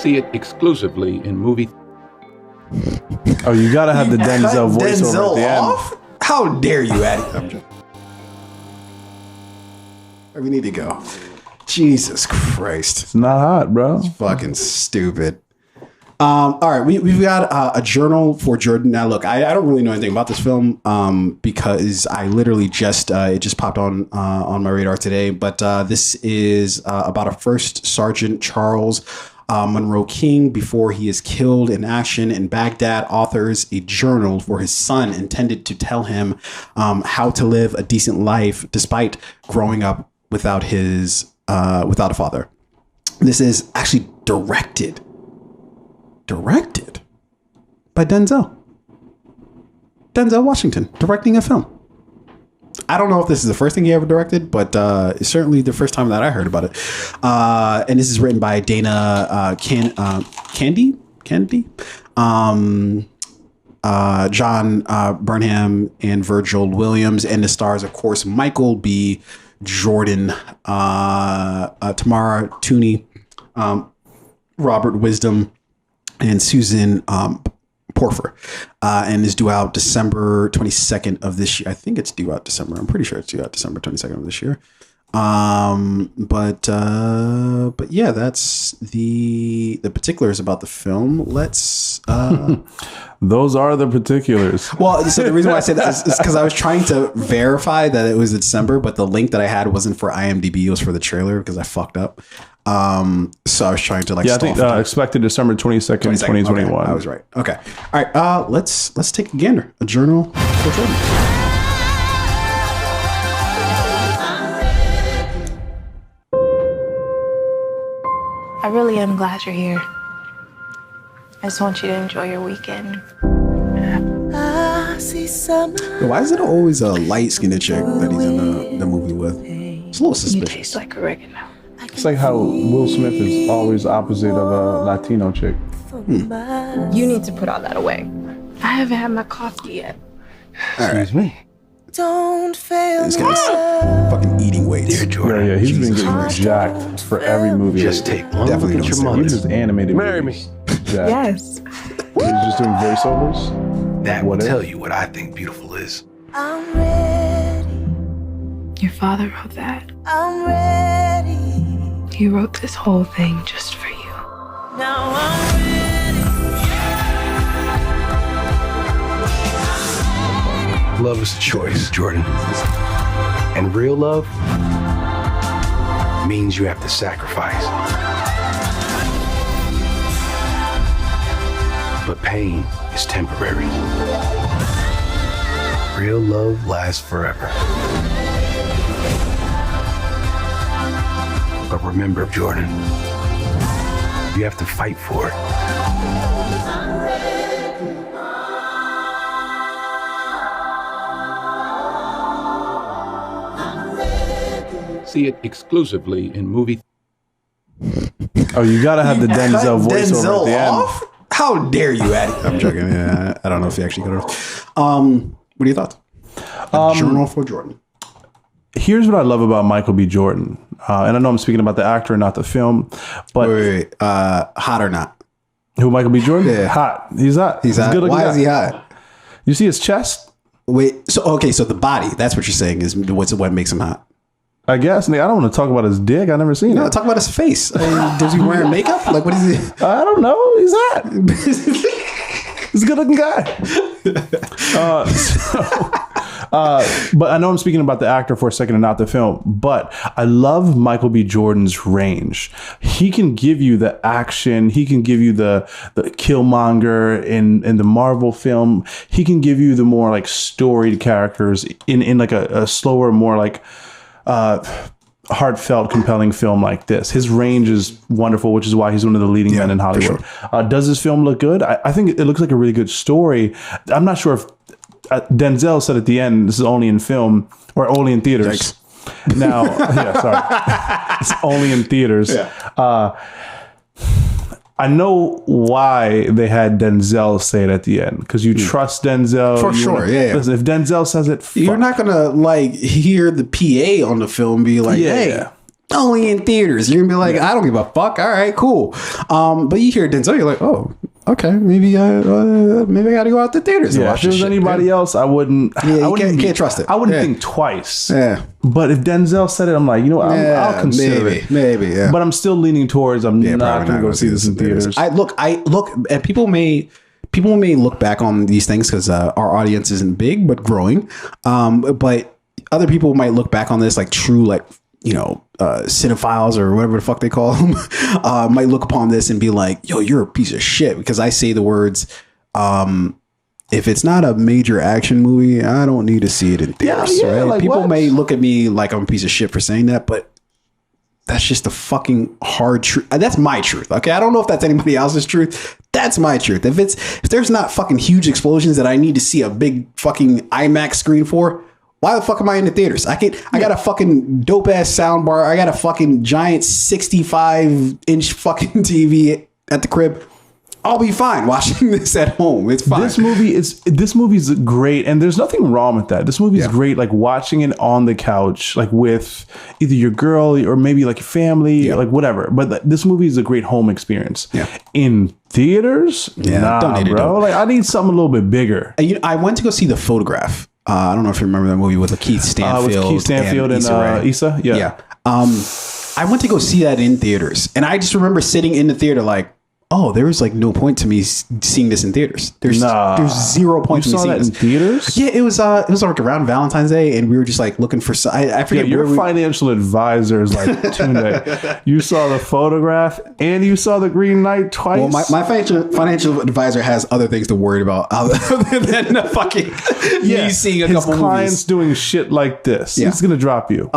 See it exclusively in movie. Oh, you gotta have the Denzel voiceover at the end. Off? How dare you, Addy? We need to go. Jesus Christ. It's not hot, bro. It's fucking stupid. All right, we've got a journal for Jordan. Now, look, I don't really know anything about this film because I literally just it just popped on my radar today. But this is about a First Sergeant Charles Monroe King before he is killed in action in Baghdad. Authors a journal for his son intended to tell him how to live a decent life despite growing up without a father. This is actually directed by Denzel Washington, directing a film. I don't know if this is the first thing he ever directed, but it's certainly the first time that I heard about it. And this is written by Dana Candy, John Burnham, and Virgil Williams, and the stars, of course, Michael B. Jordan, Tamara Tooney, Robert Wisdom, and Susan Porfer, and is due out December 22nd of this year. I think it's due out December. I'm pretty sure it's due out December 22nd of this year. But yeah, that's the particulars about the film. Let's. Those are the particulars. Well, so the reason why I say that is because I was trying to verify that it was December, but the link that I had wasn't for IMDb. It was for the trailer because I fucked up. So I was trying to I think expected December 22nd, 2021. Okay, I was right. Okay. All right. Let's take a gander. A journal for Jordan. I really am glad you're here. I just want you to enjoy your weekend. Why is it always a light-skinned chick that he's in the movie with? It's a little suspicious. You taste like oregano. It's like how Will Smith is always opposite of a Latino chick. You need to put all that away. I haven't had my coffee yet. Excuse me. Don't fail. This guy's fucking eating weights. Dear Jordan, Yeah, he's been getting jacked for every movie. just take one Definitely look at don't your say mother. Even his animated Marry movies. me. Jacked. Yes. He's just doing voiceovers. That will What if? tell you what I think beautiful is. I'm ready. Your father wrote that. I'm ready. He wrote this whole thing just for you. Now I'm ready. Love is a choice, Jordan. And real love means you have to sacrifice. But pain is temporary. Real love lasts forever. But remember, Jordan, you have to fight for it. See it exclusively in movie. Oh, you gotta have the Denzel voiceover at the end. off? How dare you, Addy? I'm joking. Yeah, I don't know if he actually got it off. What are your thoughts? A journal for Jordan. Here's what I love about Michael B. Jordan. And I know I'm speaking about the actor and not the film, but Wait. Hot or not? who, Michael B. Jordan? Yeah. Hot. He's hot. He's hot. a good looking Why guy. is he hot? You see his chest? Wait. So the body. That's what you're saying is what makes him hot. I guess. I don't want to talk about his dick. I've never seen No, it. talk about his face. Does he wear makeup? Like, what is he? I don't know. He's hot. He's a good looking guy. But I know I'm speaking about the actor for a second and not the film, but I love Michael B. Jordan's range. He can give you the action. He can give you the Killmonger in the Marvel film. He can give you the more like storied characters in like a slower, more like heartfelt, compelling film like this. His range is wonderful, which is why he's one of the leading men in Hollywood. Sure. Does this film look good? I think it looks like a really good story. I'm not sure if Denzel said at the end, this is only in film or only in theaters. Thanks. Now, yeah, sorry. It's only in theaters. Yeah. I know why they had Denzel say it at the end, because you trust Denzel. For sure, yeah. Listen, if Denzel says it, you're not going to like hear the PA on the film be like, hey, only in theaters. You're gonna be like, I don't give a fuck. All right, cool. But you hear Denzel, you're like, oh, okay, maybe I got to go out to theaters and Yeah, watch if it this was shit. anybody else, I wouldn't. Yeah, I you can't trust it. I wouldn't Yeah. think twice. Yeah. But if Denzel said it, I'm like, you know what? I'll consider it. Maybe. Yeah. But I'm still leaning towards I'm not probably going to go see this in theaters. I look, and people may look back on these things because our audience isn't big but growing. But other people might look back on this like true, like, you know, cinephiles or whatever the fuck they call them, might look upon this and be like, yo, you're a piece of shit because I say the words, if it's not a major action movie, I don't need to see it in theaters. Yeah, right? like, People what? may look at me like I'm a piece of shit for saying that, but that's just the fucking hard truth. That's my truth. Okay. I don't know if that's anybody else's truth. That's my truth. If there's not fucking huge explosions that I need to see a big fucking IMAX screen for, why the fuck am I in the theaters? I got a fucking dope ass sound bar. I got a fucking giant 65-inch fucking TV at the crib. I'll be fine watching this at home. It's fine. This movie's great, and there's nothing wrong with that. This movie's great, like watching it on the couch, like with either your girl or maybe like your family, or like whatever. But this movie is a great home experience. Yeah. In theaters, don't need it, bro. Like I need something a little bit bigger. I went to go see The Photograph. I don't know if you remember that movie with Keith Stanfield. With Keith Stanfield and Issa. Yeah. I went to go see that in theaters, and I just remember sitting in the theater like, oh, there was like no point to me seeing this in theaters. There's 0 point to me seeing that this in theaters. Yeah, it was like around Valentine's Day, and we were just like looking for. I forget. Your financial advisor is like Tunde. You saw The Photograph and you saw The Green Knight twice. Well, my financial advisor has other things to worry about other than the fucking me seeing a his couple clients movies. Doing shit like this. Yeah. He's gonna drop you.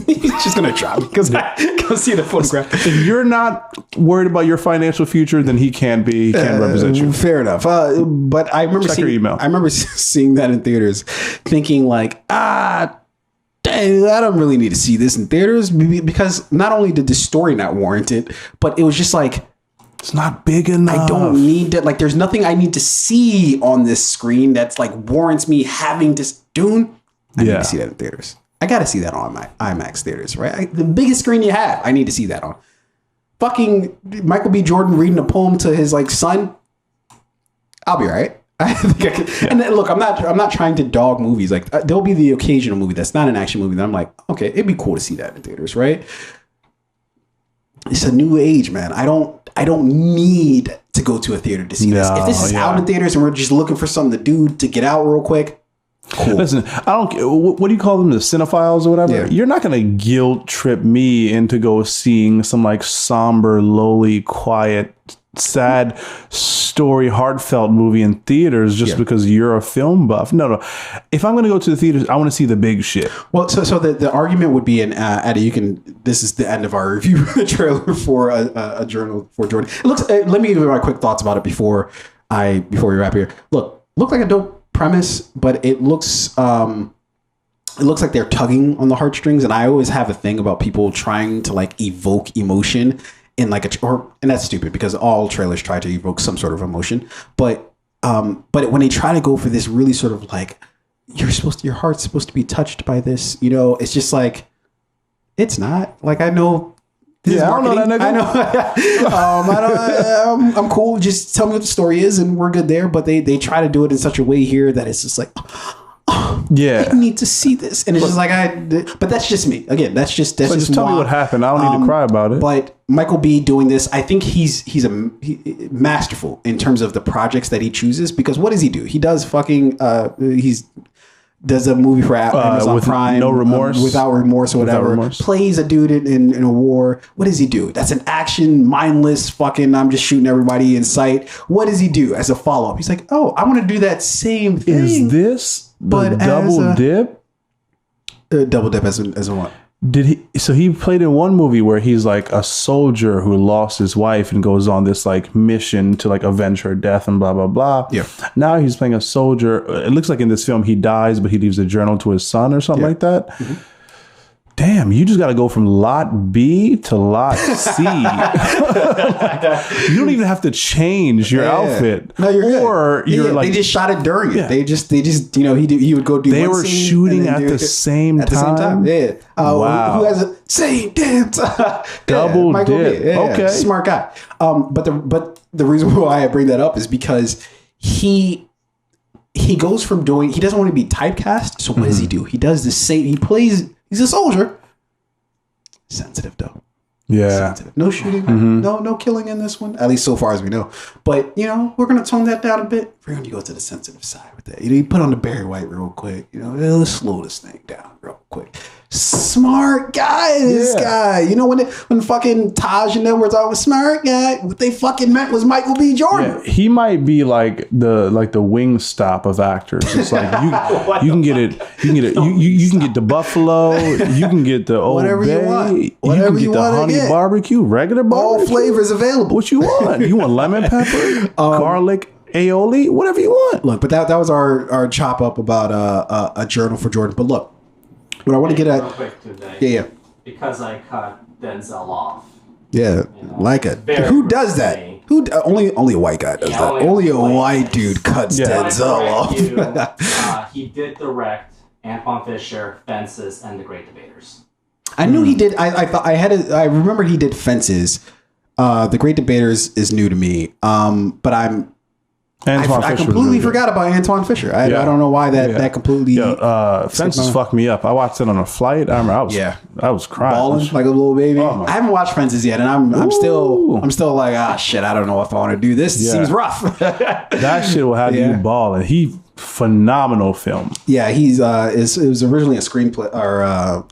He's just gonna drop me because I go see The Photograph. If you're not worried about your financial future, then he can be. He can represent you. Fair enough. But I remember Check your email. I remember seeing that in theaters, thinking like, dang, I don't really need to see this in theaters because not only did the story not warrant it, but it was just like, it's not big enough. I don't need to, like, there's nothing I need to see on this screen that's like warrants me having to. Dune, I need to see that in theaters. I got to see that on my IMAX theaters, right? The biggest screen you have, I need to see that on. Fucking Michael B. Jordan reading a poem to his like son. I'll be all right. I think I can. And then, look, I'm not trying to dog movies. Like there'll be the occasional movie that's not an action movie that I'm like, okay, it'd be cool to see that in theaters, right? It's a new age, man. I don't need to go to a theater to see this. If this is out in theaters and we're just looking for something to do to get out real quick. Cool. Listen, I don't. What do you call them? The cinephiles or whatever. Yeah. You're not gonna guilt trip me into go seeing some like somber, lowly, quiet, sad story, heartfelt movie in theaters just because you're a film buff. No. If I'm gonna go to the theaters, I want to see the big shit. Well, so the argument would be, and Eddie, you can. This is the end of our review trailer for a journal for Jordan. It looks. Let me give you my quick thoughts about it before we wrap here. Look like a dope premise, but it looks like they're tugging on the heartstrings, and I always have a thing about people trying to like evoke emotion in like and that's stupid because all trailers try to evoke some sort of emotion, but when they try to go for this really sort of like your heart's supposed to be touched by this, you know, it's just like it's not. Like I know. I don't know that nigga. I know. I'm cool. Just tell me what the story is, and we're good there. But they try to do it in such a way here that it's just like, I need to see this, and it's just like But that's just me. Again, that's just tell me what happened. I don't need to cry about it. But Michael B. doing this, I think he's masterful in terms of the projects that he chooses. Because what does he do? He does fucking does a movie for Amazon with Prime, no remorse, without remorse or whatever. Remorse. Plays a dude in a war. What does he do? That's an action, mindless fucking. I'm just shooting everybody in sight. What does he do as a follow up? He's like, oh, I want to do that same thing. Is this the double dip? Double dip as a what? Did he? So he played in one movie where he's like a soldier who lost his wife and goes on this like mission to like avenge her death and blah blah blah. Yeah. Now he's playing a soldier. It looks like in this film he dies, but he leaves a journal to his son or something like that. Mm-hmm. damn, you just got to go from lot B to lot C. You don't even have to change your outfit. No, you're good. Or you're like, they just shot it during it. Yeah. They just, he would go do. they one were scene shooting and then at do the it same at the same time. Yeah. Wow. Who has a same damn time? Double Michael dip. Bay. Yeah, Okay. smart guy. But the reason why I bring that up is because he goes from doing. He doesn't want to be typecast. So what does he do? He does the same. He plays. He's a soldier. Sensitive though. Yeah. Sensitive. No shooting. No killing in this one. At least so far as we know. But we're gonna tone that down a bit. We're gonna go to the sensitive side with that. You put on the Barry White real quick. Let's slow this thing down real quick. Smart guy, this guy. When fucking Taj and them were talking smart guy, what they fucking meant was Michael B. Jordan. Yeah, he might be like the wing stop of actors. It's like you can get it. You can get the buffalo. You can get the Old Whatever Bay. you want. You Whatever can you get the wanna honey get. barbecue, regular barbecue. All flavors available. What you want? You want lemon pepper, garlic, aioli, whatever you want. Look, but that was our chop up about a journal for Jordan. But look, what I want to get Real at. quick today. Yeah. Because I cut Denzel off. Yeah, like it. Who does that? frustrating. Only a white guy does Yeah, that. Only a white dude cuts Yeah. Denzel off. He did direct Antoine Fisher, Fences, and The Great Debaters. I knew he did. I remember he did Fences. The Great Debaters is new to me. But I completely forgot about Antoine Fisher. I don't know why that completely. Fences fucked me up. I watched it on a flight. I remember I was crying. Balling like a little baby. Oh I haven't watched Fences yet, and I'm still like, shit, I don't know if I want to do this. It seems rough. That shit will have you balling. Phenomenal film. Yeah, it was originally a screenplay or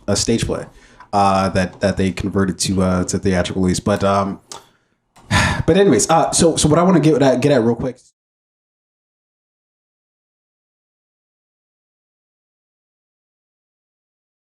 a stage play that they converted to theatrical release. But anyways, so what I want to get at real quick.